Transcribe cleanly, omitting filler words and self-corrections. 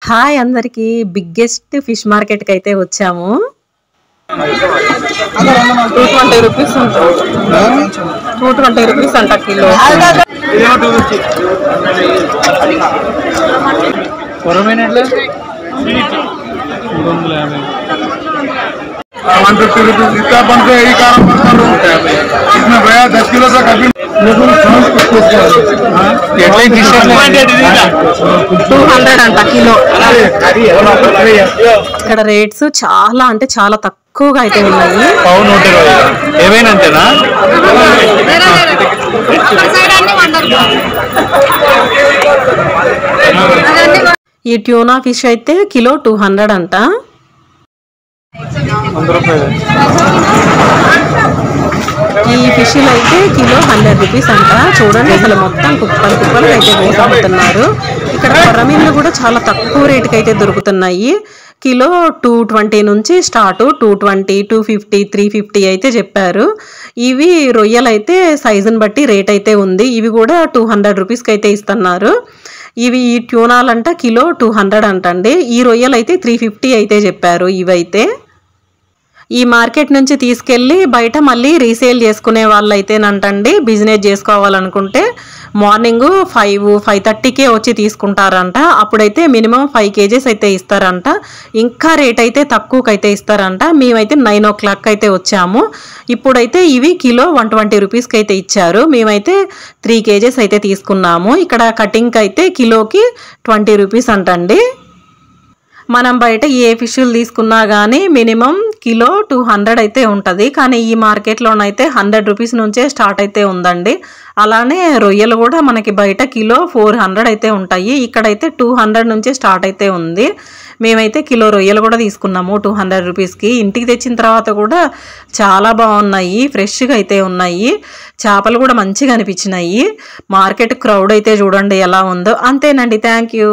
Hi అందరికి biggest fish market కి అయితే వచ్చాము. 220 రూపీస్ ఉంటుంది. 220 రూపీస్ అంట కిలో. కొరమేనట్లా 150 रुपीज इसका बनते ही कारण इसमें भैया 10 किलो का कभी 200 అంట కిలో. ఇక్కడ రేట్స్ చాలా అంటే చాలా తక్కువగా అయితే ఉన్నాయి. ఏమైనా అంతేనా? ఈ ట్యూనా ఫిష్ అయితే కిలో 200 అంట. ఈ ఫిష్లు అయితే కిలో 100 రూపీస్ అంట. చూడండి అసలు మొత్తం కుప్పలు కుప్పలు అయితే వేసుకుంటున్నారు. ఇక్కడ కొర్రమీన్లు కూడా చాలా తక్కువ రేటుకి అయితే దొరుకుతున్నాయి. కిలో 220 నుంచి స్టార్ట్, 220, 250, 350 అయితే చెప్పారు. ఇవి రొయ్యలు అయితే సైజుని బట్టి రేట్ అయితే ఉంది. ఇవి కూడా 200 రూపీస్కి అయితే ఇస్తున్నారు. ఇవి ఈ ట్యూనాలంట కిలో 200 అంటండి. ఈ రొయ్యలు అయితే 350 అయితే చెప్పారు. ఇవైతే ఈ మార్కెట్ నుంచి తీసుకెళ్ళి బయట మళ్ళీ రీసేల్ చేసుకునే వాళ్ళు అయితేనంటండి, బిజినెస్ చేసుకోవాలనుకుంటే మార్నింగ్ 5-5:30కే వచ్చి తీసుకుంటారంట. అప్పుడైతే మినిమం 5 kgs అయితే ఇస్తారంట. ఇంకా రేట్ అయితే తక్కువకైతే ఇస్తారంట. మేమైతే 9 o'clock అయితే వచ్చాము. ఇప్పుడైతే ఇవి కిలో 120 రూపీస్కి అయితే ఇచ్చారు. మేమైతే 3 kgs అయితే తీసుకున్నాము. ఇక్కడ కటింగ్కి అయితే కిలోకి 20 రూపీస్ అంటండి. మనం బయట ఏ ఫిష్లు తీసుకున్నా కానీ మినిమం కిలో 200 అయితే ఉంటుంది. కానీ ఈ మార్కెట్లోనైతే 100 రూపీస్ నుంచే స్టార్ట్ అయితే ఉందండి. అలానే రొయ్యలు కూడా మనకి బయట కిలో 400 అయితే ఉంటాయి. ఇక్కడైతే 200 నుంచే స్టార్ట్ అయితే ఉంది. మేమైతే కిలో రొయ్యలు కూడా తీసుకున్నాము 200 రూపీస్కి. ఇంటికి తెచ్చిన తర్వాత కూడా చాలా బాగున్నాయి, ఫ్రెష్గా అయితే ఉన్నాయి. చేపలు కూడా మంచిగా అనిపించినాయి. మార్కెట్ క్రౌడ్ అయితే చూడండి ఎలా ఉందో. అంతేనండి, థ్యాంక్ యూ.